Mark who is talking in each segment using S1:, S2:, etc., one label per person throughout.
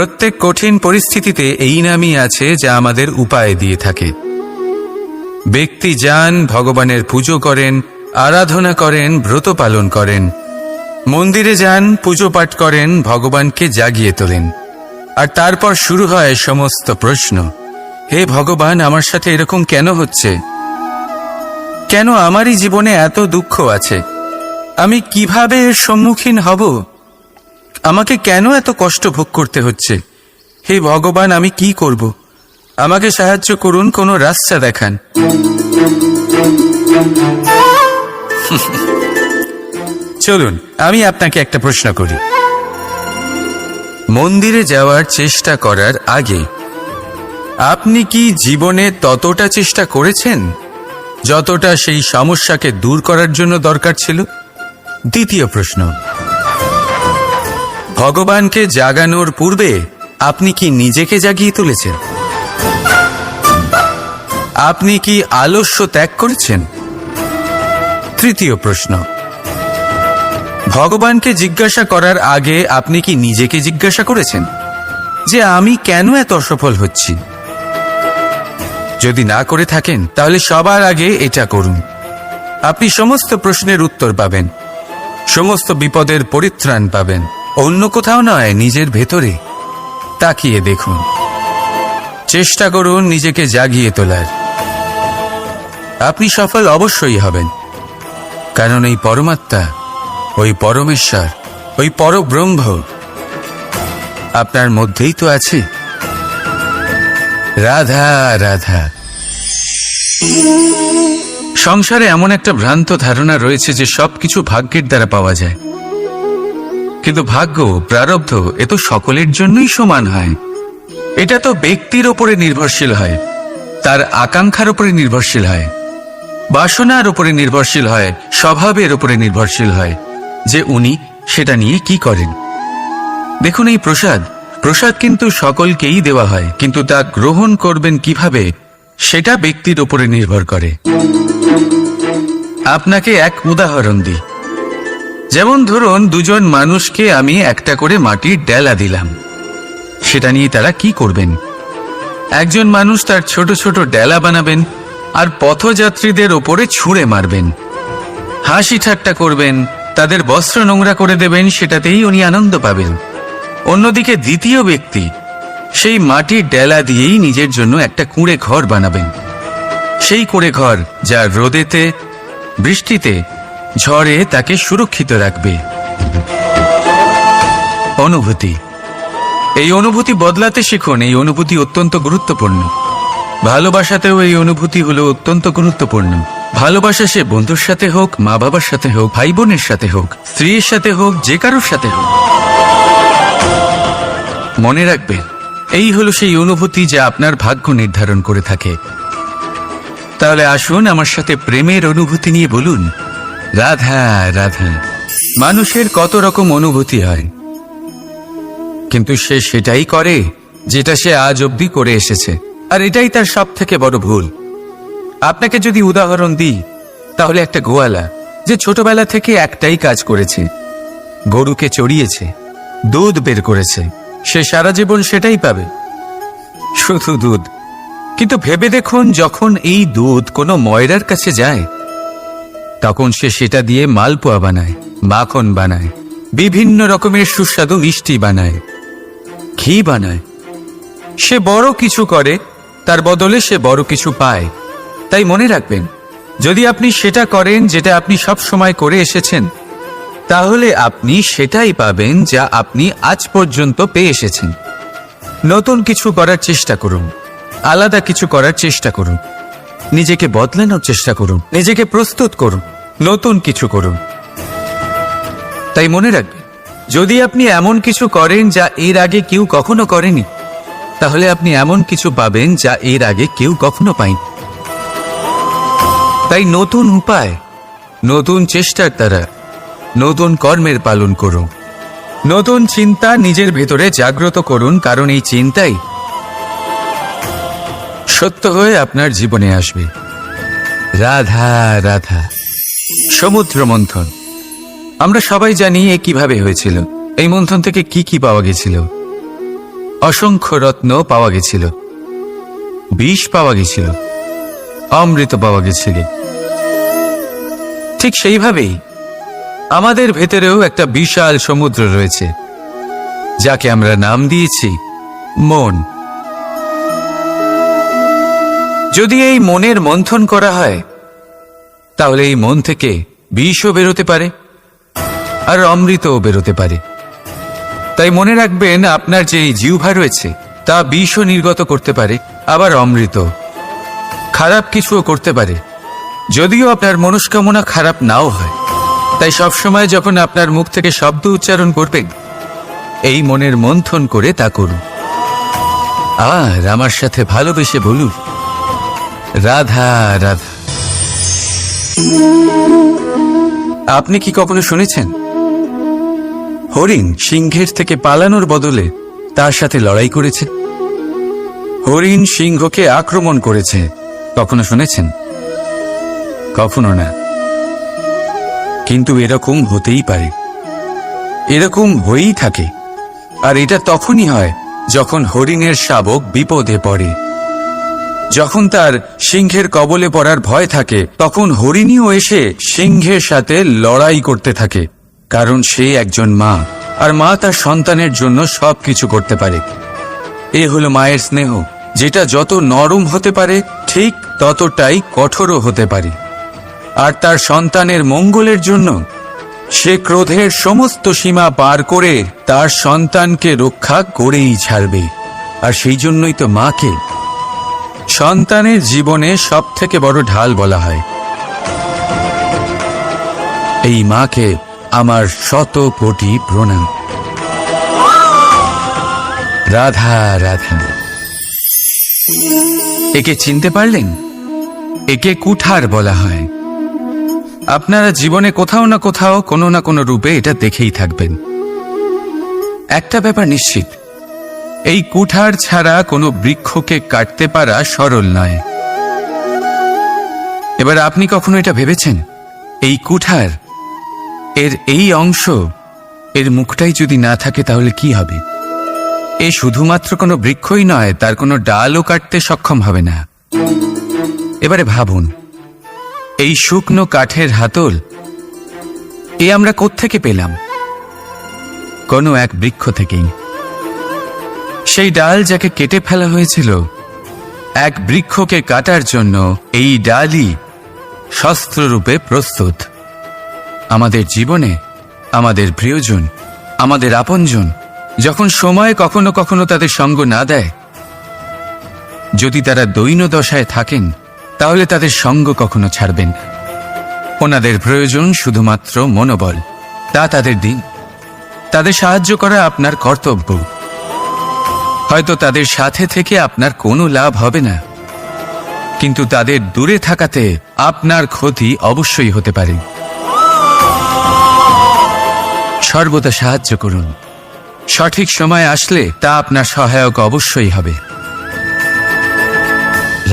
S1: প্রত্যেক কঠিন পরিস্থিতিতে এই নামই আছে যা আমাদের উপায় দিয়ে থাকে। ব্যক্তি যান, ভগবানের পুজো করেন, আরাধনা করেন, ব্রত পালন করেন, মন্দিরে যান, পুজো পাঠ করেন, ভগবানকে জাগিয়ে তোলেন। আর তারপর শুরু হয় সমস্ত প্রশ্ন। হে ভগবান, আমার সাথে এরকম কেন হচ্ছে? কেন আমারই জীবনে এত দুঃখ আছে? আমি কিভাবে এর সম্মুখীন হব? আমাকে কেন এত কষ্ট ভোগ করতে হচ্ছে? হে ভগবান, আমি কি করব? আমাকে সাহায্য করুন, কোনো রাস্তা দেখান। চলুন আমি আপনাকে একটা প্রশ্ন করি। মন্দিরে যাওয়ার চেষ্টা করার আগে আপনি কি জীবনে ততটা চেষ্টা করেছেন যতটা সেই সমস্যাকে দূর করার জন্য দরকার ছিল? দ্বিতীয় প্রশ্ন, ভগবানকে জাগানোর পূর্বে আপনি কি নিজেকে জাগিয়ে তুলেছেন? আপনি কি আলস্য ত্যাগ করেছেন? তৃতীয় প্রশ্ন, ভগবানকে জিজ্ঞাসা করার আগে আপনি কি নিজেকে জিজ্ঞাসা করেছেন যে আমি কেন এত অসফল হচ্ছি? যদি না করে থাকেন তাহলে সবার আগে এটা করুন। আপনি সমস্ত প্রশ্নের উত্তর পাবেন, সমস্ত বিপদের পরিত্রাণ পাবেন। অন্য কোথাও নয়, নিজের ভেতরে তাকিয়ে দেখুন। চেষ্টা করুন নিজেকে জাগিয়ে তোলার। আপনি সফল অবশ্যই হবেন, কারণ এই পরমাত্মা, ওই পরমেশ্বর, ওই পরব্রহ্ম আপনার মধ্যেই তো আছে। রাধা রাধা। সংসারে এমন একটা ভ্রান্ত ধারণা রয়েছে যে সবকিছু ভাগ্যের দ্বারা পাওয়া যায়, কিন্তু ভাগ্য, প্রারব্ধ এ তো সকলের জন্যই সমান হয়। এটা তো ব্যক্তির ওপরে নির্ভরশীল হয়, তার আকাঙ্ক্ষার উপরে নির্ভরশীল হয়, বাসনার উপরে নির্ভরশীল হয়, স্বভাবের উপরে নির্ভরশীল হয় যে উনি সেটা নিয়ে কি করেন। দেখুন, এই প্রসাদ কিন্তু সকলকেই দেওয়া হয়, কিন্তু তা গ্রহণ করবেন কিভাবে সেটা ব্যক্তির উপরে নির্ভর করে। আপনাকে এক উদাহরণ দিই। যেমন ধরুন, দুজন মানুষকে আমি একটা করে মাটির ডেলা দিলাম, সেটা নিয়ে তারা কি করবেন? একজন মানুষ তার ছোট ছোট ডেলা বানাবেন আর পথযাত্রীদের ওপরে ছুঁড়ে মারবেন, হাসি ঠাট্টা করবেন, তাদের বস্ত্র নোংরা করে দেবেন, সেটাতেই উনি আনন্দ পাবেন। অন্যদিকে দ্বিতীয় ব্যক্তি সেই মাটির ডেলা দিয়েই নিজের জন্য একটা কুঁড়ে ঘর বানাবেন। সেই কুঁড়ে ঘর যা রোদেতে, বৃষ্টিতে, ঝড়ে তাকে সুরক্ষিত রাখবে। অনুভূতি, এই অনুভূতি বদলাতে শিখুন। এই অনুভূতি অত্যন্ত গুরুত্বপূর্ণ। ভালোবাসাতেও এই অনুভূতি হলো অত্যন্ত গুরুত্বপূর্ণ। ভালোবাসা সে বন্ধুর সাথে হোক, মা বাবার সাথে হোক, ভাই বোনের সাথে হোক, স্ত্রীর সাথে হোক, যে কারোর সাথে হোক। মনে রাখবেন, এই হলো সেই অনুভূতি যা আপনার ভাগ্য নির্ধারণ করে থাকে। তাহলে আসুন আমার সাথে প্রেমের অনুভূতি নিয়ে বলুন, রাধা রাধা। মানুষের কত রকম অনুভূতি হয়, কিন্তু সে সেটাই করে যেটা সে আজ অবধি করে এসেছে, আর এটাই তার সব থেকে বড় ভুল। আপনাকে যদি উদাহরণ দিই, তাহলে একটা গোয়ালা যে ছোটবেলা থেকে একটাই কাজ করেছে, গরুকে চড়িয়েছে, দুধ বের করেছে, সে সারা জীবন সেটাই পাবে, শুধু দুধ। কিন্তু ভেবে দেখুন, যখন এই দুধ কোনো ময়রার কাছে যায়, তখন সে সেটা দিয়ে মালপোয়া বানায়, মাখন বানায়, বিভিন্ন রকমের সুস্বাদু মিষ্টি বানায়, ঘি বানায়। সে বড় কিছু করে, তার বদলে সে বড় কিছু পায়। তাই মনে রাখবেন, যদি আপনি সেটা করেন যেটা আপনি সব সময় করে এসেছেন, তাহলে আপনি সেটাই পাবেন যা আপনি আজ পর্যন্ত পেয়ে এসেছেন। নতুন কিছু করার চেষ্টা করুন, আলাদা কিছু করার চেষ্টা করুন, নিজেকে বদলানোর চেষ্টা করুন, নিজেকে প্রস্তুত করুন, নতুন কিছু করুন। তাই মনে রাখবেন, যদি আপনি এমন কিছু করেন যা এর আগে কেউ কখনো করেনি, তাহলে আপনি এমন কিছু পাবেন যা এর আগে কেউ কখনো পায়নি। তাই নতুন উপায়, নতুন চেষ্টার দ্বারা নতুন কর্মের পালন করুন। নতুন চিন্তা নিজের ভেতরে জাগ্রত করুন, কারণ এই চিন্তাই সত্য হয়ে আপনার জীবনে আসবে। রাধা রাধা। সমুদ্র মন্থন, আমরা সবাই জানি এ কিভাবে হয়েছিল। এই মন্থন থেকে কি কি পাওয়া গেছিল? অসংখ্য রত্ন পাওয়া গেছিল, বিষ পাওয়া গেছিল, অমৃত পাওয়া গেছিল। ঠিক সেইভাবেই আমাদের ভেতরেও একটা বিশাল সমুদ্র রয়েছে, যাকে আমরা নাম দিয়েছি মন। যদি এই মনের মন্থন করা হয়, তাহলে এই মন থেকে বিষও বেরোতে পারে আর অমৃতও বেরোতে পারে। তাই মনে রাখবেন, আপনার যে জিহ্বা রয়েছে তা বিষও নির্গত করতে পারে, আবার অমৃত, খারাপ কিছুও করতে পারে, যদিও আপনার মনস্কামনা খারাপ নাও হয়। তাই সবসময় যখন আপনার মুখ থেকে শব্দ উচ্চারণ করবেন, এই মনের মন্থন করে তা করুন। আর আমার সাথে ভালোবেসে বলুন, রাধা রাধা। আপনি কি কখনো শুনেছেন হরিণ সিংহের থেকে পালানোর বদলে তার সাথে লড়াই করেছে? হরিণ সিংহকে আক্রমণ করেছে, কখনো শুনেছেন? কখনো না। কিন্তু এরকম হতেই পারে, এরকম হয়েই থাকে। আর এটা তখনই হয় যখন হরিণের শাবক বিপদে পড়ে। যখন তার সিংহের কবলে পড়ার ভয় থাকে, তখন হরিণীও এসে সিংহের সাথে লড়াই করতে থাকে। কারণ সে একজন মা, আর মা তার সন্তানের জন্য সবকিছু করতে পারে। এ হলো মায়ের স্নেহ, যেটা যত নরম হতে পারে ঠিক ততটাই কঠোরও হতে পারে। আর তার সন্তানের মঙ্গলের জন্য সে ক্রোধের সমস্ত সীমা পার করে তার সন্তানকে রক্ষা করেই ছাড়বে। আর সেই জন্যই তো মাকে সন্তানের জীবনে সব থেকে বড় ঢাল বলা হয়। এই মাকে আমার শত কোটি প্রণাম। রাধা রাধা। একে চিনতে পারলেন? একে কুঠার বলা হয়। আপনারা জীবনে কোথাও না কোথাও কোনো না কোনো রূপে এটা দেখেই থাকবেন। একটা ব্যাপার নিশ্চিত, এই কুঠার ছাড়া কোনো বৃক্ষকে কাটতে পারা সরল নয়। এবার আপনি কখনো এটা ভেবেছেন, এই কুঠার এর এই অংশ, এর মুখটাই যদি না থাকে তাহলে কি হবে? এ শুধুমাত্র কোনো বৃক্ষই নয়, তার কোনো ডালও কাটতে সক্ষম হবে না। এবারে ভাবুন, এই শুকনো কাঠের হাতল এ আমরা কোত্থেকে পেলাম? কোনো এক বৃক্ষ থেকেই। সেই ডাল যাকে কেটে ফেলা হয়েছিল, এক বৃক্ষকে কাটার জন্য এই ডালই শস্ত্ররূপে প্রস্তুত। আমাদের জীবনে আমাদের প্রিয়জন, আমাদের আপনজন যখন সময় কখনো কখনো তাদের সঙ্গ না দেয়, যদি তারা দৈন্য দশায় থাকেন, তাহলে তাদের সঙ্গ কখনো ছাড়বেন না। ওনাদের প্রয়োজন শুধুমাত্র মনোবল, তা তাদের দিন। তাদের সাহায্য করা আপনার কর্তব্য। হয়তো তাদের সাথে থেকে আপনার কোনো লাভ হবে না, কিন্তু তাদের দূরে থাকাতে আপনার ক্ষতি অবশ্যই হতে পারে। সর্বদা সাহায্য করুন। সঠিক সময় আসলে তা আপনার সহায়ক অবশ্যই হবে।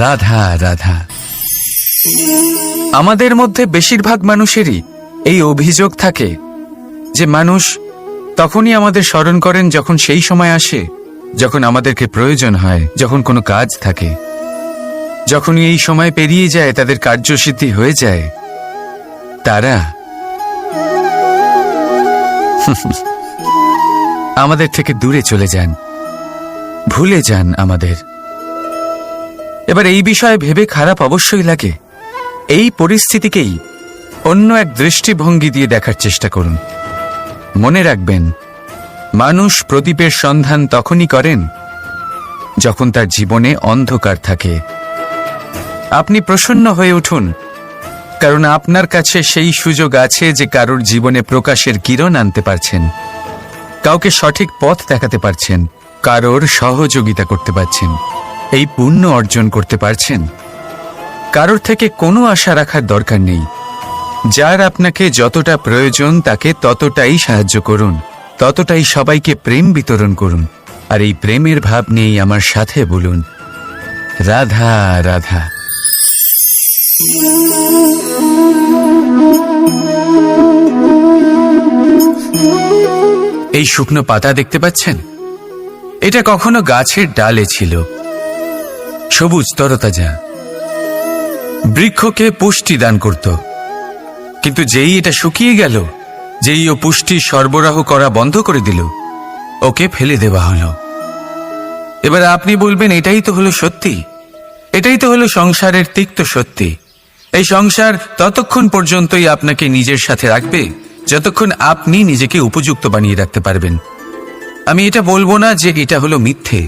S1: রাধা রাধা। আমাদের মধ্যে বেশিরভাগ মানুষেরই এই অভিযোগ থাকে যে মানুষ তখনই আমাদের স্মরণ করেন যখন সেই সময় আসে যখন আমাদেরকে প্রয়োজন হয়, যখন কোনো কাজ থাকে। যখনই এই সময় পেরিয়ে যায়, তাদের কার্যসিদ্ধি হয়ে যায়, তারা আমাদের থেকে দূরে চলে যান, ভুলে যান আমাদের। এবার এই বিষয়ে ভেবে খারাপ অবশ্যই লাগে। এই পরিস্থিতিকেই অন্য এক দৃষ্টিভঙ্গি দিয়ে দেখার চেষ্টা করুন। মনে রাখবেন, মানুষ প্রদীপের সন্ধান তখনই করেন যখন তার জীবনে অন্ধকার থাকে। আপনি প্রসন্ন হয়ে উঠুন, কারণ আপনার কাছে সেই সুযোগ আছে যে কারোর জীবনে প্রকাশের কিরণ আনতে পারছেন, কাউকে সঠিক পথ দেখাতে পারছেন, কারোর সহযোগিতা করতে পারছেন, এই পুণ্য অর্জন করতে পারছেন। কারোর থেকে কোনো আশা রাখার দরকার নেই। যার আপনাকে যতটা প্রয়োজন তাকে ততটাই সাহায্য করুন, ততটাই সবাইকে প্রেম বিতরণ করুন। আর এই প্রেমের ভাব নিয়েই আমার সাথে বলুন, রাধা রাধা। এই শুকনো পাতা দেখতে পাচ্ছেন? এটা কখনো গাছের ডালে ছিল, সবুজ তরতাজা, বৃক্ষকে পুষ্টি দান করত। কিন্তু যেই এটা শুকিয়ে গেল, যেই ও পুষ্টি সরবরাহ করা বন্ধ করে দিল, ওকে ফেলে দেওয়া হলো। এবার আপনি বলবেন, এটাই তো হলো সত্যি, এটাই তো হলো সংসারের তিক্ত সত্যি। এই সংসার ততক্ষণ পর্যন্তই আপনাকে নিজের সাথে রাখবে যতক্ষণ আপনি নিজেকে উপযুক্ত বানিয়ে রাখতে পারবেন। আমি এটা বলবো না যে এটা হলো মিথ্যে,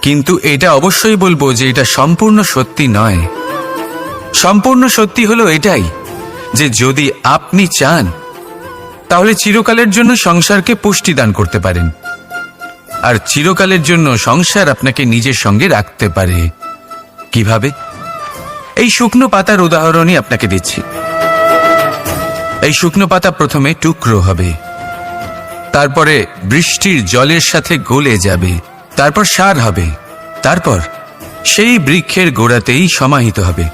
S1: কিন্তু এটা অবশ্যই বলবো যে এটা সম্পূর্ণ সত্যি নয়। সম্পূর্ণ সত্যি হলো এটাই যে যদি আপনি চান তাহলে চিরকালের জন্য সংসারকে পুষ্টি দান করতে পারেন, আর চিরকালের জন্য সংসার আপনাকে নিজের সঙ্গে রাখতে পারে। কিভাবে? এই শুকনো পাতার উদাহরণই আপনাকে দিচ্ছি। এই শুকনো পাতা প্রথমে টুকরো হবে, তারপরে বৃষ্টির জলের সাথে গলে যাবে, তারপর সার হবে, তারপর সেই বৃক্ষের গোড়াতেই সমাহিত হবে,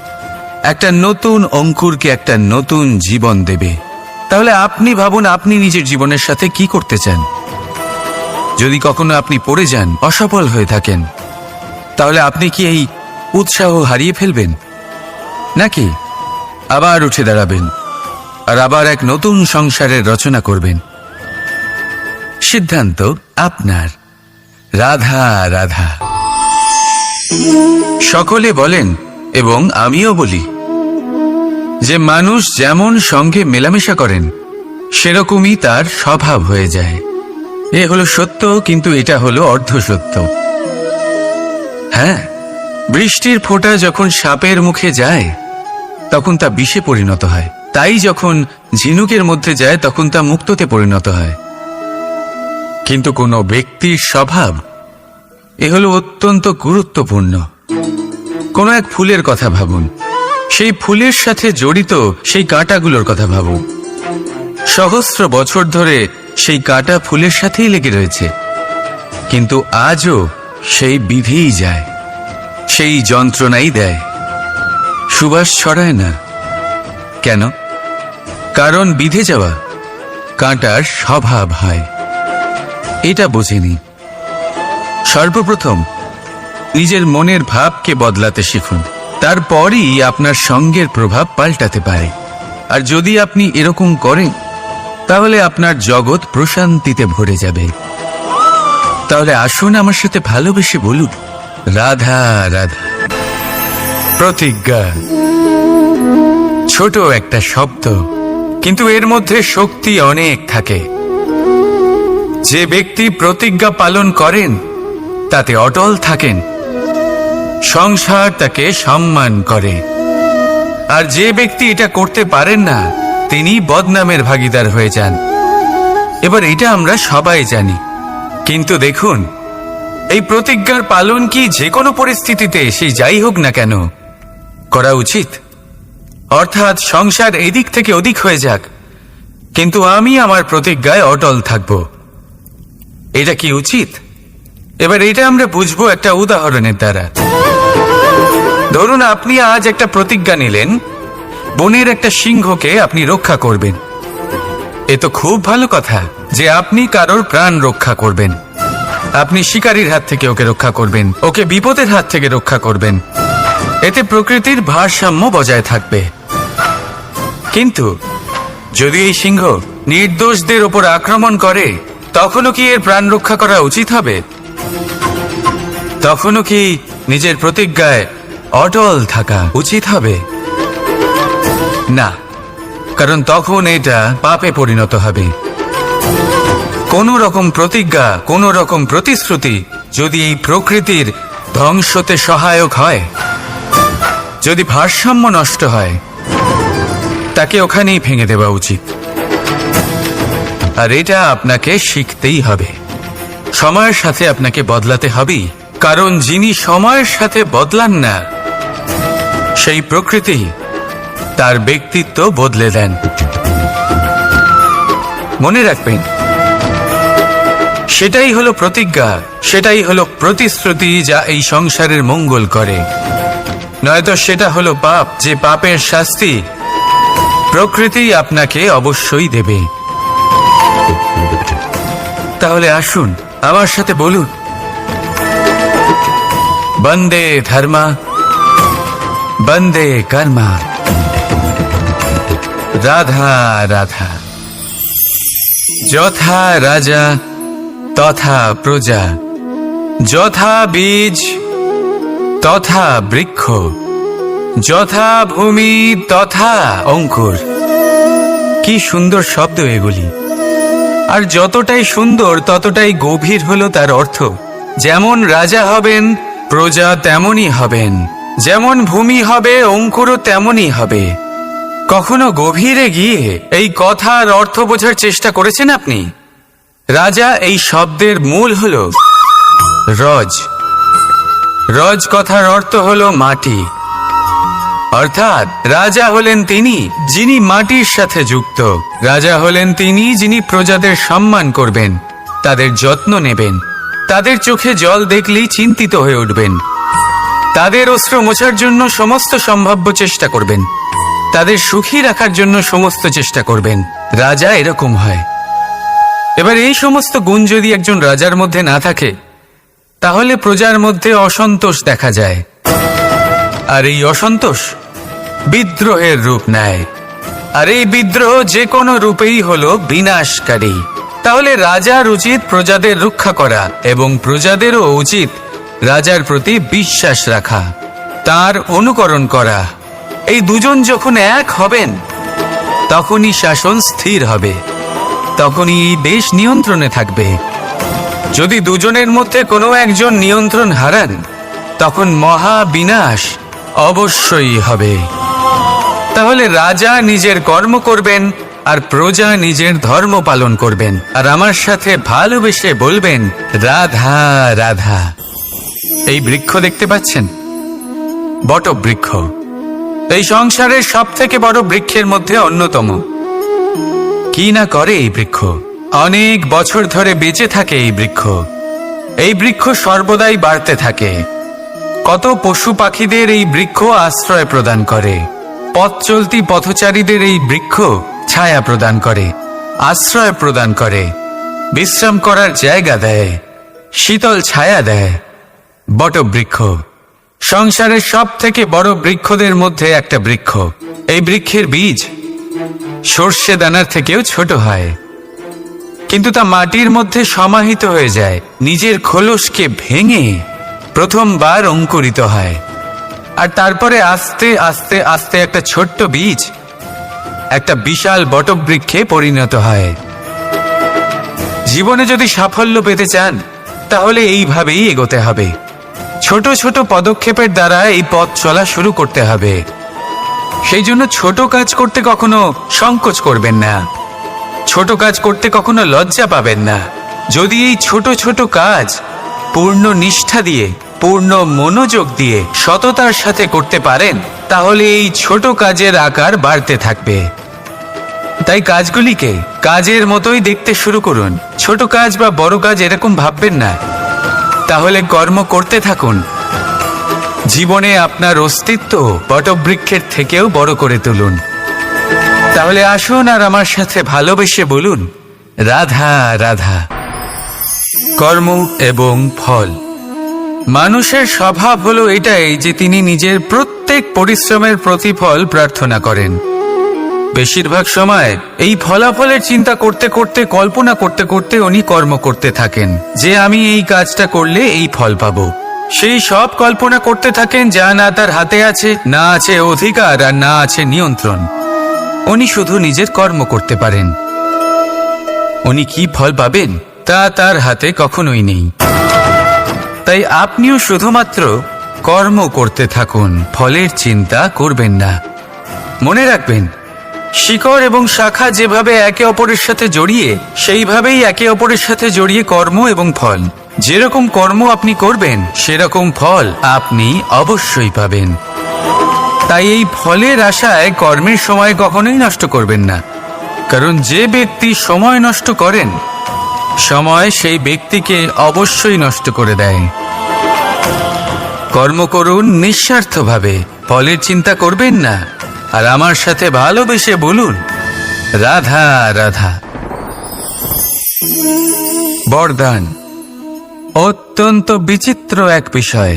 S1: একটা নতুন অঙ্কুরকে একটা নতুন জীবন দেবে। তাহলে আপনি ভাবুন, আপনি নিজের জীবনের সাথে কি করতে চান? যদি কখনো আপনি পড়ে যান, অসফল হয়ে থাকেন, তাহলে আপনি কি এই উৎসাহ হারিয়ে ফেলবেন, নাকি আবার উঠে দাঁড়াবেন আর আবার এক নতুন সংসারের রচনা করবেন? সিদ্ধান্ত আপনার। রাধা রাধা। সকলে বলেন এবং আমিও বলি যে মানুষ যেমন সঙ্গে মেলামেশা করেন সেরকমই তার স্বভাব হয়ে যায়। এ হলো সত্য, কিন্তু এটা হলো অর্ধ সত্য। হ্যাঁ, বৃষ্টির ফোঁটা যখন সাপের মুখে যায় তখন তা বিষে পরিণত হয়, তাই যখন ঝিনুকের মধ্যে যায় তখন তা মুক্ততে পরিণত হয়। কিন্তু কোনো ব্যক্তির স্বভাব এ হলো অত্যন্ত গুরুত্বপূর্ণ। কোনো এক ফুলের কথা ভাবুন, সেই ফুলের সাথে জড়িত সেই কাঁটাগুলোর কথা ভাবুন। সহস্র বছর ধরে সেই কাঁটা ফুলের সাথেই লেগে রয়েছে, কিন্তু আজও সেই বিধেই যায়, সেই যন্ত্রণাই দেয়, সুবাস ছড়ায় না। কেন? কারণ বিধে যাওয়া কাঁটার স্বভাব হয়। এটা বোঝেনি। সর্বপ্রথম নিজের মনের ভাবকে বদলাতে শিখুন, তারপরই আপনার সঙ্গের প্রভাব পাল্টাতে পারে। আর যদি আপনি এরকম করেন তাহলে আপনার জগৎ প্রশান্তিতে ভরে যাবে। তাহলে আসুন আমার সাথে ভালোবেসে বলুন, রাধা রাধা। প্রতিজ্ঞা ছোট একটা শব্দ, কিন্তু এর মধ্যে শক্তি অনেক থাকে। যে ব্যক্তি প্রতিজ্ঞা পালন করেন তাতে অটল থাকেন, সংসার তাকে সম্মান করে। আর যে ব্যক্তি এটা করতে পারেন না তিনি বদনামের ভাগীদার হয়ে যান। এবার এটা আমরা সবাই জানি, কিন্তু দেখুন, এই প্রতিজ্ঞার পালন কি যে কোনো পরিস্থিতিতে, সেই যাই হোক না কেন, করা উচিত? অর্থাৎ সংসার এদিক থেকে ওদিক হয়ে যাক, কিন্তু আমি আমার প্রতিজ্ঞায় অটল থাকব, এটা কি উচিত? এবার এটা আমরা বুঝবো একটা উদাহরণের দ্বারা। ধরুন আপনি আজ একটা প্রতিজ্ঞা নিলেন, বনের একটা সিংহকে আপনি রক্ষা করবেন। এ তো খুব ভালো কথা যে আপনি কারোর প্রাণ রক্ষা করবেন। আপনি শিকারীর হাত থেকে ওকে রক্ষা করবেন, ওকে বিপদের হাত থেকে রক্ষা করবেন। এতে প্রকৃতির ভারসাম্য বজায় থাকবে। কিন্তু যদি এই সিংহ নির্দোষদের ওপর আক্রমণ করে, তখনও কি এর প্রাণ রক্ষা করা উচিত হবে? তখনও কি নিজের প্রতিজ্ঞায় অটল থাকা উচিত হবে? না, কারণ তখন এটা পাপে পরিণত হবে। কোন রকম প্রতিজ্ঞা, কোন রকম প্রতিশ্রুতি যদি এই প্রকৃতির ধ্বংসতে সহায়ক হয়, যদি ভারসাম্য নষ্ট হয়, তাকে ওখানেই ভেঙে দেওয়া উচিত। আর এটা আপনাকে শিখতেই হবে, সময়ের সাথে আপনাকে বদলাতে হবেই। কারণ যিনি সময়ের সাথে বদলান না, সেই প্রকৃতি তার ব্যক্তিত্ব বদলে দেন। মনে রাখবেন, সেটাই হলো প্রতিজ্ঞা, সেটাই হলো প্রতিশ্রুতি যা এই সংসারের মঙ্গল করে। নয়তো সেটা হলো পাপ, যে পাপের শাস্তি প্রকৃতি আপনাকে অবশ্যই দেবে। তাহলে আসুন আমার সাথে বলুন, বন্দে ধর্মা বন্দে কর্মা, রাধা রাধা। যথা রাজা তথা প্রজা, যথা বীজ তথা বৃক্ষ, যথা ভূমি তথা অঙ্কুর। কি সুন্দর শব্দ এগুলি! আর যতটাই সুন্দর ততটাই গভীর হলো তার অর্থ। যেমন রাজা হবেন, প্রজা তেমনই হবেন। যেমন ভূমি হবে, অঙ্কুরও তেমনই হবে। কখনো গভীরে গিয়ে এই কথার অর্থ বোঝার চেষ্টা করেছেন আপনি? রাজা এই শব্দের মূল হলো রজ। রজ কথার অর্থ হলো মাটি। অর্থাৎ রাজা হলেন তিনি যিনি মাটির সাথে যুক্ত। রাজা হলেন তিনি যিনি প্রজাদের সম্মান করবেন, তাদের যত্ন নেবেন, তাদের চোখে জল দেখলেই চিন্তিত হয়ে উঠবেন, তাদের অশ্রু মোছার জন্য সমস্ত সম্ভাব্য চেষ্টা করবেন, তাদের সুখী রাখার জন্য সমস্ত চেষ্টা করবেন। রাজা এরকম হয়। এবার এই সমস্ত গুণ যদি একজন রাজার মধ্যে না থাকে, তাহলে প্রজার মধ্যে অসন্তোষ দেখা যায়। আর এই অসন্তোষ বিদ্রোহের রূপ নেয়। আর এই বিদ্রোহ যে কোনো রূপেই হলো বিনাশকারী। তাহলে রাজার উচিত প্রজাদের রক্ষা করা, এবং প্রজাদেরও উচিত রাজার প্রতি বিশ্বাস রাখা, তার অনুকরণ করা। এই দুজন যখন এক হবেন, তখনই শাসন স্থির হবে, তখনই এই দেশ নিয়ন্ত্রণে থাকবে। যদি দুজনের মধ্যে কোনো একজন নিয়ন্ত্রণ হারান, তখন মহা বিনাশ অবশ্যই হবে। তাহলে রাজা নিজের কর্ম করবেন আর প্রজা নিজের ধর্ম পালন করবেন, আর আমার সাথে ভালোবেসে বলবেন রাধা রাধা। এই বৃক্ষ দেখতে পাচ্ছেন, বটবৃক্ষ। এই সংসারের সব থেকে বড় বৃক্ষের মধ্যে অন্যতম। কি না করে এই বৃক্ষ! অনেক বছর ধরে বেঁচে থাকে এই বৃক্ষ। এই বৃক্ষ সর্বদাই বাড়তে থাকে। কত পশু পাখিদের এই বৃক্ষ আশ্রয় প্রদান করে। পথ চলতি পথচারীদের এই বৃক্ষ ছায়া প্রদান করে, আশ্রয় প্রদান করে, বিশ্রাম করার জায়গা দেয়, শীতল ছায়া দেয়। বটবৃক্ষ সংসারের সব থেকে বড় বৃক্ষদের মধ্যে একটা বৃক্ষ। এই বৃক্ষের বীজ সর্ষে দানার থেকেও ছোট হয়, কিন্তু তা মাটির মধ্যে সমাহিত হয়ে যায়, নিজের খোলসকে ভেঙে প্রথমবার অঙ্কুরিত হয়। আর তারপরে আস্তে আস্তে আস্তে একটা ছোট্ট বীজ একটা বিশাল বটবৃক্ষে পরিণত হয়। জীবনে যদি সাফল্য পেতে চান, তাহলে এইভাবেই এগোতে হবে। ছোট ছোট পদক্ষেপের দ্বারা এই পথ চলা শুরু করতে হবে। সেই জন্য ছোট কাজ করতে কখনো সংকোচ করবেন না, ছোট কাজ করতে কখনো লজ্জা পাবেন না। যদি এই ছোট ছোট কাজ পূর্ণ নিষ্ঠা দিয়ে, পূর্ণ মনোযোগ দিয়ে, সততার সাথে করতে পারেন, তাহলে এই ছোট কাজের আকার বাড়তে থাকবে। তাই কাজগুলিকে কাজের মতোই দেখতে শুরু করুন। ছোট কাজ বা বড় কাজ এরকম ভাববেন না। তাহলে কর্ম করতে থাকুন। জীবনে আপনার অস্তিত্ব বটবৃক্ষের থেকেও বড় করে তুলুন। তাহলে আসুন আর আমার সাথে ভালোবেসে বলুন রাধা রাধা। কর্ম এবং ফল। মানুষের স্বভাব হলো এটাই যে তিনি নিজের প্রত্যেক পরিশ্রমের প্রতিফল প্রার্থনা করেন। বেশিরভাগ সময় এই ফলাফলের চিন্তা করতে করতে, কল্পনা করতে করতে উনি কর্ম করতে থাকেন, যে আমি এই কাজটা করলে এই ফল পাবো। সেই সব কল্পনা করতে থাকেন যা না তার হাতে আছে, না আছে অধিকার, আর না আছে নিয়ন্ত্রণ। উনি শুধু নিজের কর্ম করতে পারেন। উনি কি ফল পাবেন তা তার হাতে কখনোই নেই। তাই আপনিও শুধুমাত্র কর্ম করতে থাকুন, ফলের চিন্তা করবেন না। মনে রাখবেন, শিকড় এবং শাখা যেভাবে একে অপরের সাথে জড়িয়ে, সেইভাবেই একে অপরের সাথে জড়িয়ে কর্ম এবং ফল। যেরকম কর্ম আপনি করবেন, সেরকম ফল আপনি অবশ্যই পাবেন। তাই এই ফলের আশায় কর্মের সময় কখনোই নষ্ট করবেন না, কারণ যে ব্যক্তি সময় নষ্ট করেন, সময় সেই ব্যক্তিকে অবশ্যই নষ্ট করে দেয়। কর্ম করুন নিঃস্বার্থভাবে, ফলের চিন্তা করবেন না, আর আমার সাথে ভালোবেসে বলুন রাধা রাধা। বরদান। অত্যন্ত বিচিত্র এক বিষয়,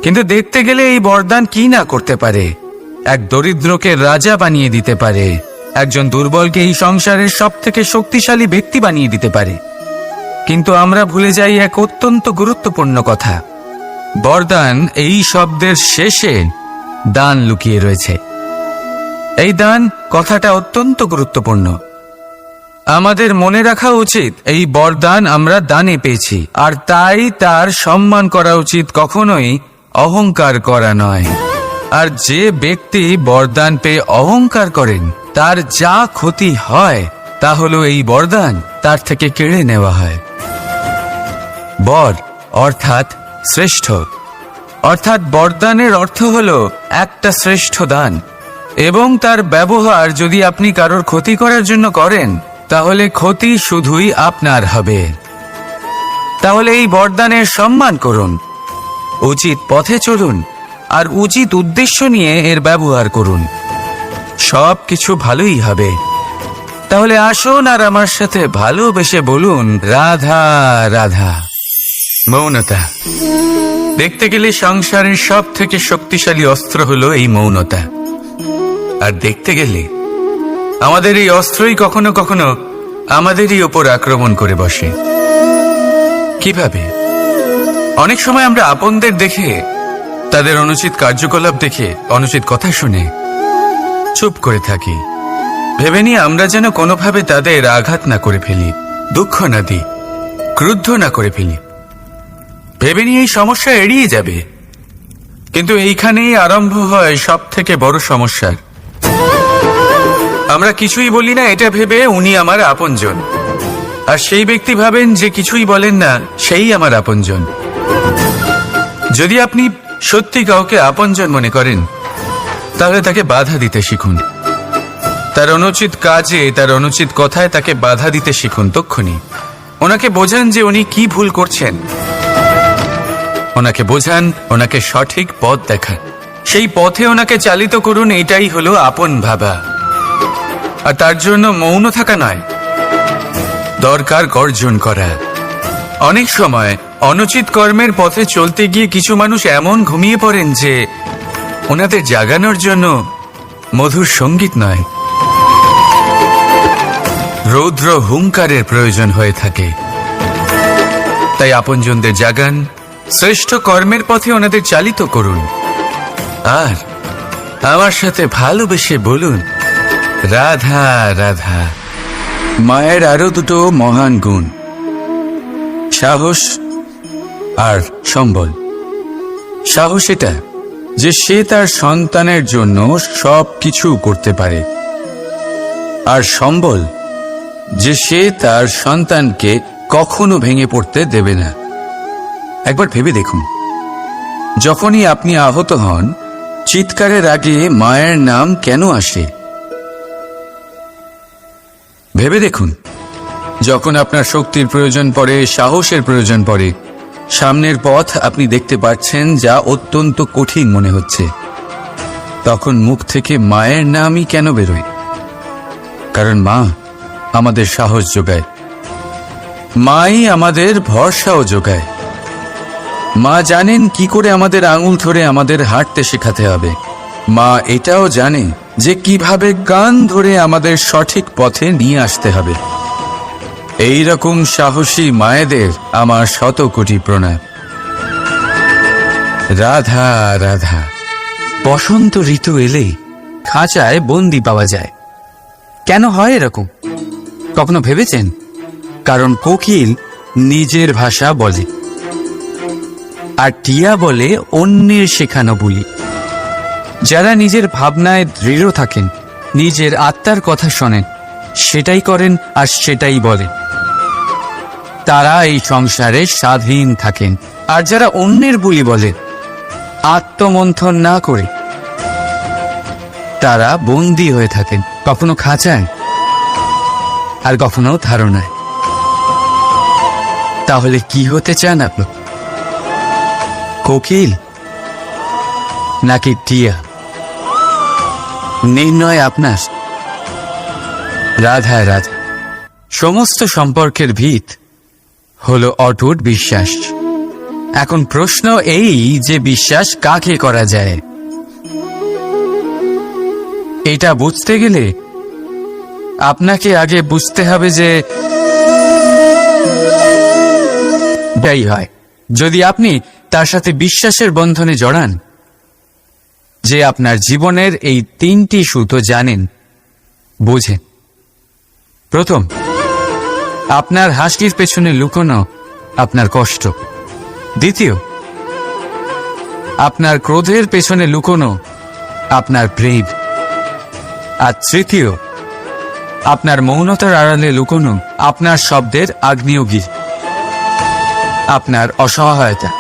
S1: কিন্তু দেখতে গেলে এই বরদান কি না করতে পারে। এক দরিদ্রকে রাজা বানিয়ে দিতে পারে, একজন দুর্বলকে এই সংসারের সব থেকে শক্তিশালী ব্যক্তি বানিয়ে দিতে পারে। কিন্তু আমরা ভুলে যাই এক অত্যন্ত গুরুত্বপূর্ণ কথা। বরদান এই শব্দের শেষে দান লুকিয়ে রয়েছে। এই দান কথাটা অত্যন্ত গুরুত্বপূর্ণ। আমাদের মনে রাখা উচিত এই বরদান আমরা দানে পেয়েছি, আর তাই তার সম্মান করা উচিত, কখনোই অহংকার করা নয়। আর যে ব্যক্তি বরদান পেয়ে অহংকার করেন তার যা ক্ষতি হয় তা হলো এই বরদান তার থেকে কেড়ে নেওয়া হয়। বর অর্থাৎ শ্রেষ্ঠ, অর্থাৎ বরদানের অর্থ হলো একটা শ্রেষ্ঠ দান, এবং তার ব্যবহার যদি আপনি কারোর ক্ষতি করার জন্য করেন তাহলে ক্ষতি শুধুই আপনার হবে। তাহলে এই বরদানের সম্মান করুন, উচিত পথে চলুন, আর উচিত উদ্দেশ্য নিয়ে এর ব্যবহার করুন, সব কিছু ভালোই হবে। তাহলে আসুন আর আমার সাথে ভালোবেসে বলুন, রাধা রাধা। মৌনতা। দেখতে গেলে সংসারের সব থেকে শক্তিশালী অস্ত্র হলো এই মৌনতা। আর দেখতে গেলে আমাদের এই অস্ত্রই কখনো কখনো আমাদেরই ওপর আক্রমণ করে বসে। কিভাবে? অনেক সময় আমরা আপনদের দেখে, তাদের অনুচিত কার্যকলাপ দেখে, অনুচিত কথা শুনে চুপ করে থাকি, ভেবে নিয়ে আমরা যেন কোনোভাবে তাদের আঘাত না করে ফেলি, দুঃখ না দিই, ক্রুদ্ধ না করে ফেলি, ভেবে নিয়ে এই সমস্যা এড়িয়ে যাবে। কিন্তু এইখানেই আরম্ভ হয় সব থেকে বড় সমস্যার। আমরা কিছুই বলি না এটা ভেবে উনি আমার আপনজন, আর সেই ব্যক্তি ভাবেন যে কিছুই বলেন না সেই আমার আপনজন। যদি আপনি সত্যি কাউকে আপনজন মনে করেন তাহলে তাকে বাধা দিতে শিখুন, তার অনুচিত কাজে, তার অনুচিত কথায় তাকে বাধা দিতে শিখুন। তক্ষুনি ওনাকে বোঝান যে উনি কি ভুল করছেন, ওনাকে বোঝান, ওনাকে সঠিক পথ দেখান, সেই পথে ওনাকে চালিত করুন। এটাই হলো আপন ভাবা। আর তার জন্য মৌন থাকা নয়, দরকার গর্জন করা। অনেক সময় অনুচিত কর্মের পথে চলতে গিয়ে কিছু মানুষ এমন ঘুমিয়ে পড়েন যে ওনাদের জাগানোর জন্য মধুর সঙ্গীত নয়, রৌদ্র হুঙ্কারের প্রয়োজন হয়ে থাকে। তাই আপনজনদের জাগান, শ্রেষ্ঠ কর্মের পথে ওনাদের চালিত করুন, আর আমার সাথে ভালোবেসে বলুন, রাধা রাধা। মায়ের আরো দুটো মহান গুণ, সাহস আর সম্বল। সাহস এটা যে সে তার সন্তানের জন্য সব কিছু করতে পারে, আর সম্বল যে সে তার সন্তানকে কখনো ভেঙে পড়তে দেবে না। একবার ভেবে দেখুন, যখনই আপনি আহত হন চিৎকারের আগে মায়ের নাম কেন আসে? ভেবে দেখুন, যখন আপনার শক্তির প্রয়োজন পড়ে, সাহসের প্রয়োজন পড়ে, সামনের পথ আপনি দেখতে পাচ্ছেন যা অত্যন্ত কঠিন মনে হচ্ছে, তখন মুখ থেকে মায়ের নামই কেন বেরোয়? কারণ মা আমাদের সাহস যোগায়, মাই আমাদের ভরসাও যোগায়। মা জানেন কি করে আমাদের আঙুল ধরে আমাদের হাঁটতে শেখাতে হবে। মা এটাও জানে যে কিভাবে কান ধরে আমাদের সঠিক পথে নিয়ে আসতে হবে। এই রকম সাহসী মায়েদের আমার শত কোটি প্রণাম। রাধা রাধা। বসন্ত ঋতু এলেই খাঁচায় বন্দি পাওয়া যায়। কেন হয় এরকম? কখনো ভেবেছেন? কারণ কোকিল নিজের ভাষা বলে, আর টিয়া বলে অন্যের শেখানো বুলি। যারা নিজের ভাবনায় দৃঢ় থাকেন, নিজের আত্মার কথা শোনেন, সেটাই করেন আর সেটাই বলেন, তারা এই সংসারে স্বাধীন থাকেন। আর যারা অন্যের বুলি বলেন, আত্মমন্থন না করে, তারা বন্দী হয়ে থাকেন, কখনো খাঁচায় আর কখনো ধারণায়। তাহলে কি হতে চান আপনি? কোকিল নাকি টিয়া? নির্ণয় আপনার। রাধা রাধা। সমস্ত সম্পর্কের ভিত হলো অটুট বিশ্বাস। এখন প্রশ্ন এই যে বিশ্বাস কাকে করা যায়? এটা বুঝতে গেলে আপনাকে আগে বুঝতে হবে যে যাই হয়, যদি আপনি তার সাথে বিশ্বাসের বন্ধনে জড়ান, যে আপনার জীবনের এই 3টি সুতো জানেন, বোঝেন। প্রথম, আপনার হাসির পেছনে লুকোনো আপনার কষ্ট। দ্বিতীয়, আপনার ক্রোধের পেছনে লুকোনো আপনার প্রেম। আর তৃতীয়, আপনার মৌনতার আড়ালে লুকোনো আপনার শব্দের আগ্নেয়গিরি, আপনার অসহায়তা।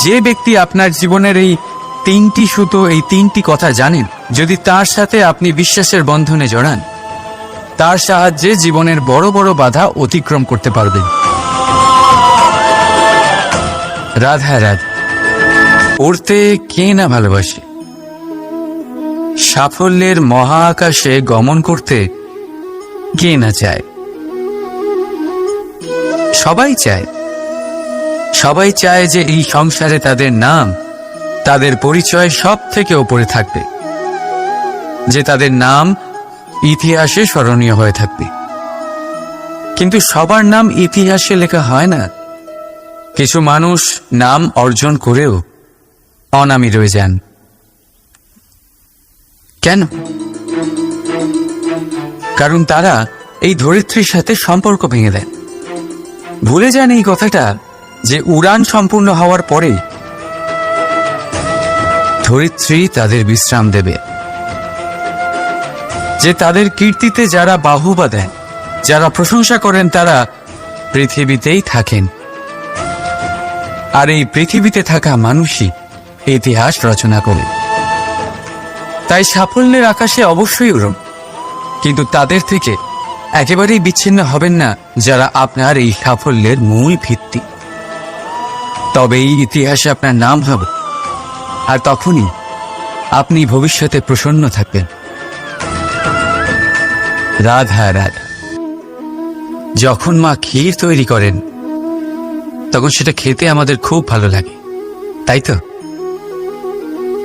S1: যে ব্যক্তি আপনার জীবনের এই 3টি সুতো, এই 3টি কথা জানেন, যদি তার সাথে আপনি বিশ্বাসের বন্ধনে জড়ান, তার সাহায্যে জীবনের বড় বড় বাধা অতিক্রম করতে পারবেন। রাধা রাধা। উড়তে কে না ভালোবাসে? সাফল্যের মহা আকাশে গমন করতে কে না চায়? সবাই চায়। সবাই চায় যে এই সংসারে তাদের নাম, তাদের পরিচয় সব থেকে ওপরে থাকবে, যে তাদের নাম ইতিহাসে স্মরণীয় হয়ে থাকবে। কিন্তু সবার নাম ইতিহাসে লেখা হয় না। কিছু মানুষ নাম অর্জন করেও অনামী রয়ে যান। কেন? কারণ তারা এই ধরিত্রীর সাথে সম্পর্ক ভেঙে দেন। ভুলে যান এই কথাটা, যে উড়ান সম্পূর্ণ হওয়ার পরে ধরিত্রী তাদের বিশ্রাম দেবে, যে তাদের কীর্তিতে যারা বাহুবা দেন, যারা প্রশংসা করেন, তারা পৃথিবীতেই থাকেন। আর এই পৃথিবীতে থাকা মানুষই ইতিহাস রচনা করে। তাই সাফল্যের আকাশে অবশ্যই উড়ুন, কিন্তু তাদের থেকে একেবারেই বিচ্ছিন্ন হবেন না যারা আপনার এই সাফল্যের মূল ভিত্তি। তবেই ইতিহাসে আপনার নাম হবে, আর তখনই আপনি ভবিষ্যতে প্রসন্ন থাকবেন। রাধা রাধা। যখন মা ক্ষীর তৈরি করেন, তখন সেটা খেতে আমাদের খুব ভালো লাগে, তাই তো?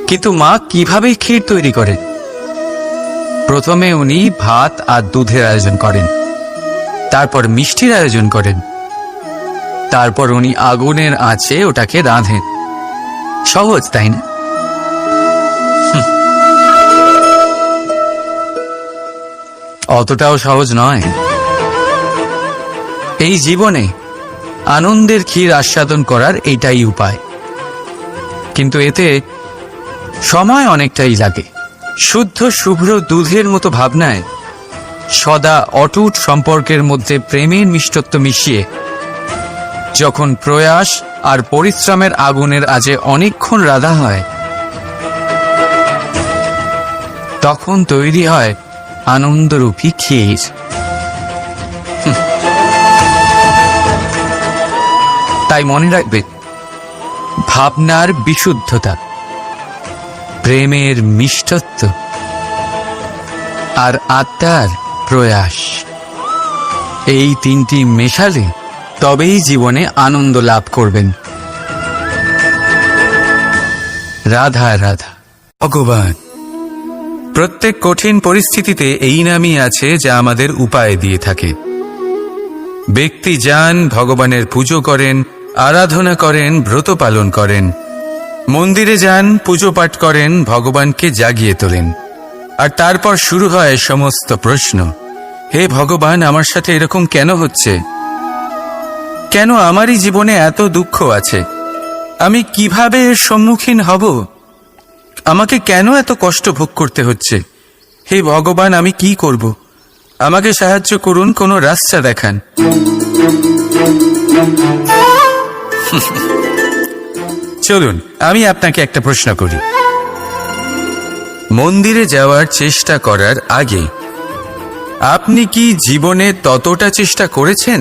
S1: কিন্তু মা কিভাবে ক্ষীর তৈরি করেন? প্রথমে উনি ভাত আর দুধের আয়োজন করেন, তারপর মিষ্টির আয়োজন করেন, তারপর উনি আগুনের আঁচে ওটাকে রাঁধেন। সহজ, তাই না? অতটাও সহজ নয়। এই জীবনে আনন্দের ক্ষীর আস্বাদন করার এটাই উপায়, কিন্তু এতে সময় অনেকটাই লাগে। শুদ্ধ শুভ্র দুধের মতো ভাবনায় সদা অটুট সম্পর্কের মধ্যে প্রেমের মিষ্টত্ব মিশিয়ে যখন প্রয়াস আর পরিশ্রমের আগুনের আজে অনেকক্ষণ রাধা হয়, তখন তৈরি হয় আনন্দরূপী ক্ষীর। তাই মনে রাখবেন, ভাবনার বিশুদ্ধতা, প্রেমের মিষ্টত্ব আর আত্মার প্রয়াস, এই 3টি মেশালে তবেই জীবনে আনন্দ লাভ করবেন। রাধা রাধা। ভগবান। প্রত্যেক কঠিন পরিস্থিতিতে এই নামই আছে যা আমাদের উপায় দিয়ে থাকে। ব্যক্তি যান, ভগবানের পুজো করেন, আরাধনা করেন, ব্রত পালন করেন, মন্দিরে যান, পুজো পাঠ করেন, ভগবানকে জাগিয়ে তোলেন, আর তারপর শুরু হয় সমস্ত প্রশ্ন। হে ভগবান, আমার সাথে এরকম কেন হচ্ছে? কেন আমারই জীবনে এত দুঃখ আছে? আমি কিভাবে এর সম্মুখীন হব? আমাকে কেন এত কষ্ট ভোগ করতে হচ্ছে? হে ভগবান, আমি কি করব? আমাকে সাহায্য করুন, কোনো রাস্তা দেখান। চলুন আমি আপনাকে একটা প্রশ্ন করি। মন্দিরে যাওয়ার চেষ্টা করার আগে আপনি কি জীবনে ততটা চেষ্টা করেছেন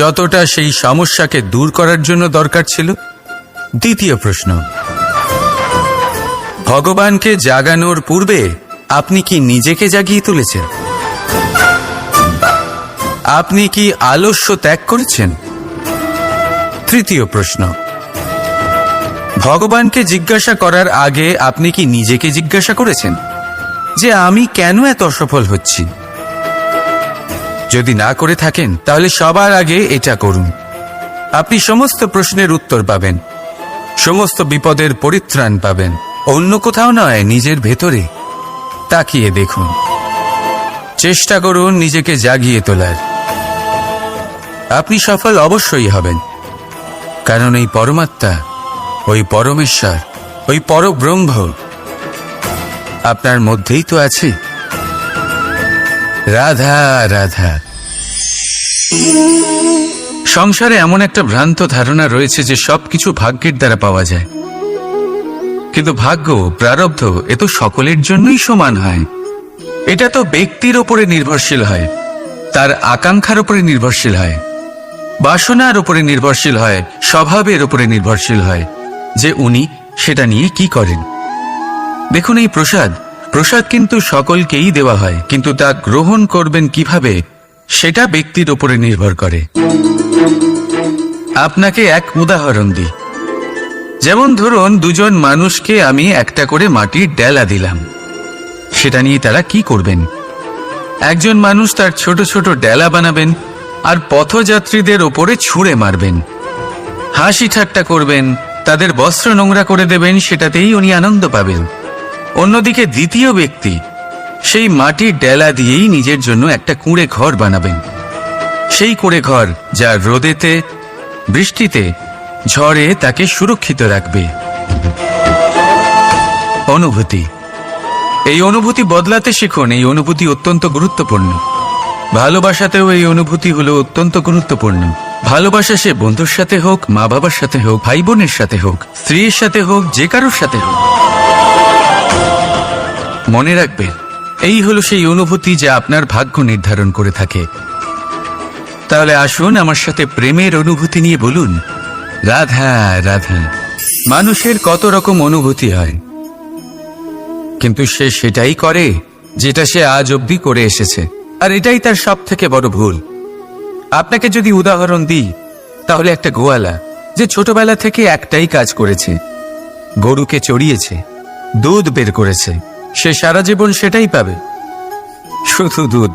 S1: যতটা সেই সমস্যাকে দূর করার জন্য দরকার ছিল? দ্বিতীয় প্রশ্ন, ভগবানকে জাগানোর পূর্বে আপনি কি নিজেকে জাগিয়ে তুলেছেন? আপনি কি আলস্য ত্যাগ করেছেন? তৃতীয় প্রশ্ন, ভগবানকে জিজ্ঞাসা করার আগে আপনি কি নিজেকে জিজ্ঞাসা করেছেন যে আমি কেন এত অসফল হচ্ছি? যদি না করে থাকেন তাহলে সবার আগে এটা করুন। আপনি সমস্ত প্রশ্নের উত্তর পাবেন, সমস্ত বিপদের পরিত্রাণ পাবেন। অন্য কোথাও নয়, নিজের ভেতরে তাকিয়ে দেখুন। চেষ্টা করুন নিজেকে জাগিয়ে তোলার। আপনি সফল অবশ্যই হবেন, কারণ এই পরমাত্মা, ওই পরমেশ্বর, ওই পরব্রহ্ম আপনার মধ্যেই তো আছে। রাধা রাধা। সংসারে এমন একটা ভ্রান্ত ধারণা রয়েছে যে সবকিছু ভাগ্যের দ্বারা পাওয়া যায়, কিন্তু ভাগ্য, প্রারব্ধ এ তো সকলের জন্যই সমান হয়। এটা তো ব্যক্তির ওপরে নির্ভরশীল হয়, তার আকাঙ্ক্ষার উপরে নির্ভরশীল হয়, বাসনার উপরে নির্ভরশীল হয়, স্বভাবের উপরে নির্ভরশীল হয় যে উনি সেটা নিয়ে কি করেন। দেখুন, এই প্রসাদ কিন্তু সকলকেই দেওয়া হয়, কিন্তু তা গ্রহণ করবেন কিভাবে সেটা ব্যক্তির উপরে নির্ভর করে। আপনাকে এক উদাহরণ দিই। যেমন ধরুন, দুজন মানুষকে আমি একটা করে মাটির ডেলা দিলাম, সেটা নিয়ে তারা কি করবেন? একজন মানুষ তার ছোট ছোট ডেলা বানাবেন আর পথযাত্রীদের ওপরে ছুঁড়ে মারবেন, হাসি ঠাট্টা করবেন, তাদের বস্ত্র নোংরা করে দেবেন, সেটাতেই উনি আনন্দ পাবেন। অন্যদিকে দ্বিতীয় ব্যক্তি সেই মাটির ডেলা দিয়েই নিজের জন্য একটা কুঁড়ে ঘর বানাবেন। সেই কুঁড়ে ঘর যা রোদেতে, বৃষ্টিতে, ঝড়ে তাকে সুরক্ষিত রাখবে। অনুভূতি, এই অনুভূতি বদলাতে শিখুন। এই অনুভূতি অত্যন্ত গুরুত্বপূর্ণ। ভালোবাসাতেও এই অনুভূতি হলো অত্যন্ত গুরুত্বপূর্ণ। ভালোবাসা সে বন্ধুর সাথে হোক, মা বাবার সাথে হোক, ভাই বোনের সাথে হোক, স্ত্রীর সাথে হোক, যে কারোর সাথে হোক। মনে রাখবেন, এই হলো সেই অনুভূতি যা আপনার ভাগ্য নির্ধারণ করে থাকে। তাহলে আসুন আমার সাথে প্রেমের অনুভূতি নিয়ে বলুন, রাধা রাধা। মানুষের কত রকম অনুভূতি হয়, কিন্তু সে সেটাই করে যেটা সে আজ অবধি করে এসেছে, আর এটাই তার সব থেকে বড় ভুল। আপনাকে যদি উদাহরণ দিই, তাহলে একটা গোয়ালা যে ছোটবেলা থেকে একটাই কাজ করেছে, গরুকে চড়িয়েছে, দুধ বের করেছে, সে সারা জীবন সেটাই পাবে, শুধু দুধ।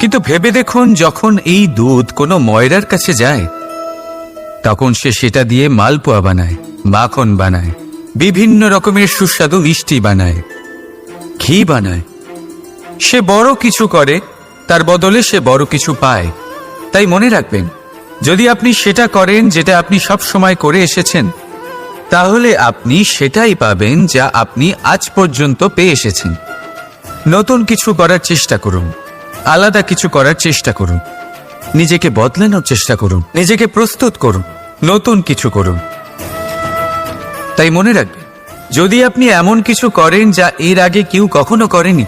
S1: কিন্তু ভেবে দেখুন, যখন এই দুধ কোনো ময়রার কাছে যায়, তখন সে সেটা দিয়ে মালপোয়া বানায়, মাখন বানায়, বিভিন্ন রকমের সুস্বাদু মিষ্টি বানায়, ঘি বানায়। সে বড় কিছু করে, তার বদলে সে বড় কিছু পায়। তাই মনে রাখবেন, যদি আপনি সেটা করেন যেটা আপনি সব সময় করে এসেছেন, তাহলে আপনি সেটাই পাবেন যা আপনি আজ পর্যন্ত পেয়ে এসেছেন। নতুন কিছু করার চেষ্টা করুন, আলাদা কিছু করার চেষ্টা করুন, নিজেকে বদলানোর চেষ্টা করুন, নিজেকে প্রস্তুত করুন, নতুন কিছু করুন। তাই মনে রাখবেন, যদি আপনি এমন কিছু করেন যা এর আগে কেউ কখনো করেনি,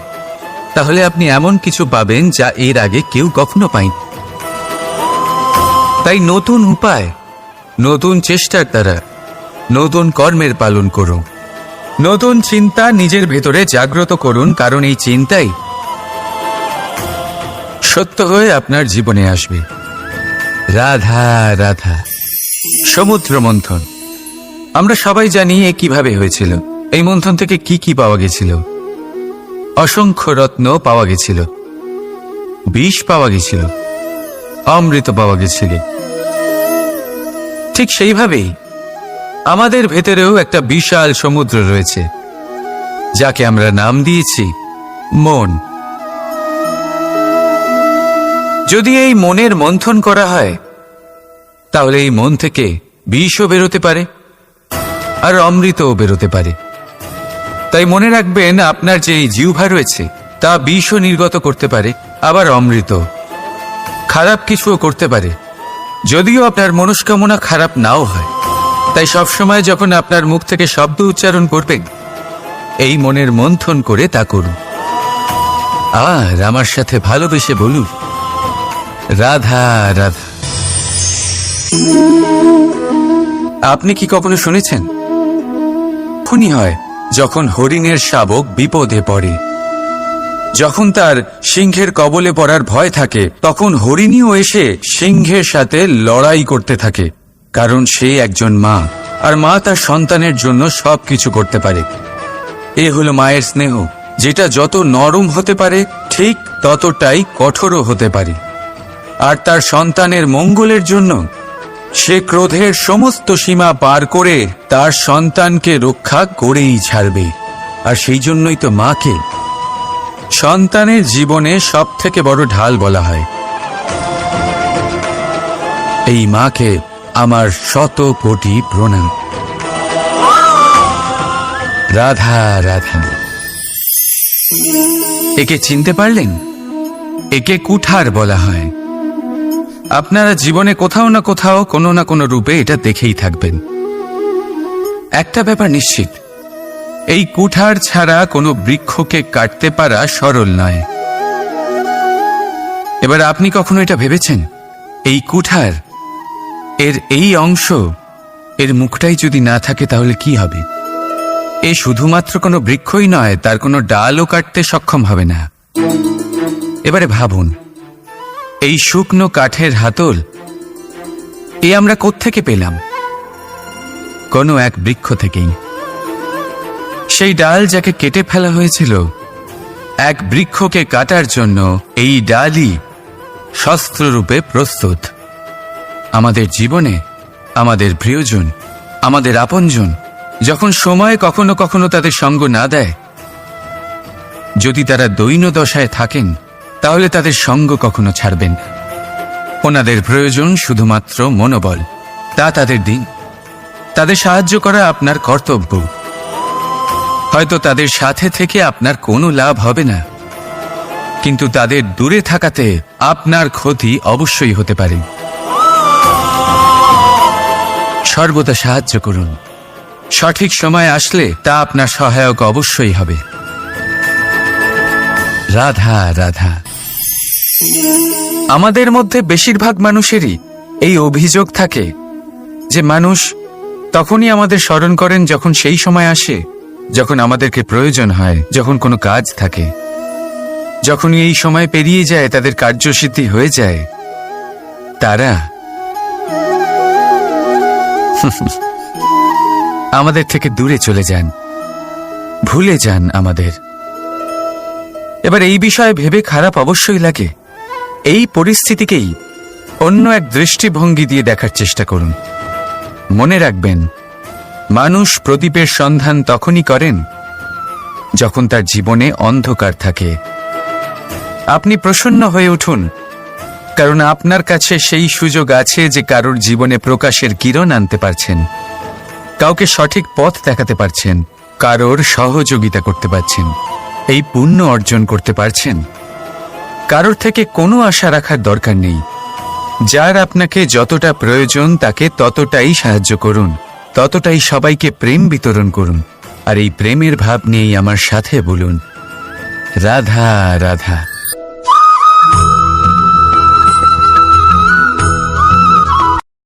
S1: তাহলে আপনি এমন কিছু পাবেন যা এর আগে কেউ কখনো পায়নি। তাই নতুন উপায়, নতুন চেষ্টার দ্বারা নতুন কর্মের পালন করুন। নতুন চিন্তা নিজের ভেতরে জাগ্রত করুন, কারণ এই চিন্তাই সত্য হয়ে আপনার জীবনে আসবে। রাধা রাধা। সমুদ্র মন্থন, আমরা সবাই জানি এ কিভাবে হয়েছিল। এই মন্থন থেকে কি কি পাওয়া গেছিল? অসংখ্য রত্ন পাওয়া গেছিল, বিষ পাওয়া গেছিল, অমৃত পাওয়া গেছিল। ঠিক সেইভাবেই আমাদের ভেতরেও একটা বিশাল সমুদ্র রয়েছে, যাকে আমরা নাম দিয়েছি মন। যদি এই মনের মন্থন করা হয়, তাহলে এই মন থেকে বিষও বেরোতে পারে আর অমৃতও বেরোতে পারে। তাই মনে রাখবেন, আপনার যে জিহ্বা রয়েছে তা বিষও নির্গত করতে পারে, আবার অমৃত। খারাপ কিছুও করতে পারে, যদিও আপনার মনস্কামনা খারাপ নাও হয়। তাই সবসময় যখন আপনার মুখ থেকে শব্দ উচ্চারণ করবেন, এই মনের মন্থন করে তা করুন। আর আমার সাথে ভালোবেসে বলুন, রাধা রাধা। আপনি কি কখনো শুনেছেন, খুনি হয় যখন হরিণের শাবক বিপদে পড়ে? যখন তার সিংহের কবলে পড়ার ভয় থাকে, তখন হরিণীও এসে সিংহের সাথে লড়াই করতে থাকে, কারণ সে একজন মা, আর মা তার সন্তানের জন্য সবকিছু করতে পারে। এ হলো মায়ের স্নেহ, যেটা যত নরম হতে পারে ঠিক ততটাই কঠোরও হতে পারে। আর তার সন্তানের মঙ্গলের জন্য সে ক্রোধের সমস্ত সীমা পার করে তার সন্তানকে রক্ষা করেই ছাড়বে। আর সেই জন্যই তো মাকে সন্তানের জীবনে সব থেকে বড় ঢাল বলা হয়। এই মাকে আমার শত কোটি প্রণাম। রাধা রাধা। একে চিনতে পারলেন? একে কুঠার বলা হয়। আপনারা জীবনে কোথাও না কোথাও কোনো না কোনো রূপে এটা দেখেই থাকবেন। একটা ব্যাপার নিশ্চিত, এই কুঠার ছাড়া কোনো বৃক্ষকে কাটতে পারা সরল নয়। এবার আপনি কখনো এটা ভেবেছেন, এই কুঠার এর এই অংশ, এর মুখটাই যদি না থাকে তাহলে কি হবে? এ শুধুমাত্র কোনো বৃক্ষই নয়, তার কোনো ডালও কাটতে সক্ষম হবে না। এবারে ভাবুন, এই শুকনো কাঠের হাতল এ আমরা কোত্থেকে পেলাম? কোনো এক বৃক্ষ থেকেই। সেই ডাল যাকে কেটে ফেলা হয়েছিল, এক বৃক্ষকে কাটার জন্য এই ডালই শস্ত্ররূপে প্রস্তুত। আমাদের জীবনে আমাদের প্রিয়জন, আমাদের আপনজন যখন সময় কখনো কখনো তাদের সঙ্গ না দেয়, যদি তারা দৈন দশায় থাকেন, তাহলে তাদের সঙ্গ কখনো ছাড়বেন না। ওনাদের প্রয়োজন শুধুমাত্র মনোবল। তা তাদের দিন। তাদের সাহায্য করা আপনার কর্তব্য। হয়তো তাদের সাথে থেকে আপনার কোনো লাভ হবে না, কিন্তু তাদের দূরে থাকাতে আপনার ক্ষতি অবশ্যই হতে পারে। সর্বদা সাহায্য করুন। সঠিক সময় আসলে তা আপনার সহায়ক অবশ্যই হবে। রাধা রাধা। আমাদের মধ্যে বেশিরভাগ মানুষেরই এই অভিযোগ থাকে যে মানুষ তখনই আমাদের স্মরণ করেন যখন সেই সময় আসে যখন আমাদেরকে প্রয়োজন হয়, যখন কোনো কাজ থাকে। যখনই এই সময় পেরিয়ে যায়, তাদের কার্যসিদ্ধি হয়ে যায়, তারা আমাদের থেকে দূরে চলে যান, ভুলে যান আমাদের। এবার এই বিষয়ে ভেবে খারাপ অবশ্যই লাগে। এই পরিস্থিতিকেই অন্য এক দৃষ্টিভঙ্গি দিয়ে দেখার চেষ্টা করুন। মনে রাখবেন, মানুষ প্রদীপের সন্ধান তখনই করেন যখন তার জীবনে অন্ধকার থাকে। আপনি প্রসন্ন হয়ে উঠুন, কারণ আপনার কাছে সেই সুযোগ আছে যে কারোর জীবনে প্রকাশের কিরণ আনতে পারছেন, কাউকে সঠিক পথ দেখাতে পারছেন, কারোর সহযোগিতা করতে পারছেন, এই পুণ্য অর্জন করতে পারছেন। কারোর থেকে কোনো আশা রাখার দরকার নেই। যার আপনাকে যতটা প্রয়োজন তাকে ততটাই সাহায্য করুন, ততটাই সবাইকে প্রেম বিতরণ করুন। আর এই প্রেমের ভাব নিয়েই আমার সাথে বলুন, রাধা রাধা।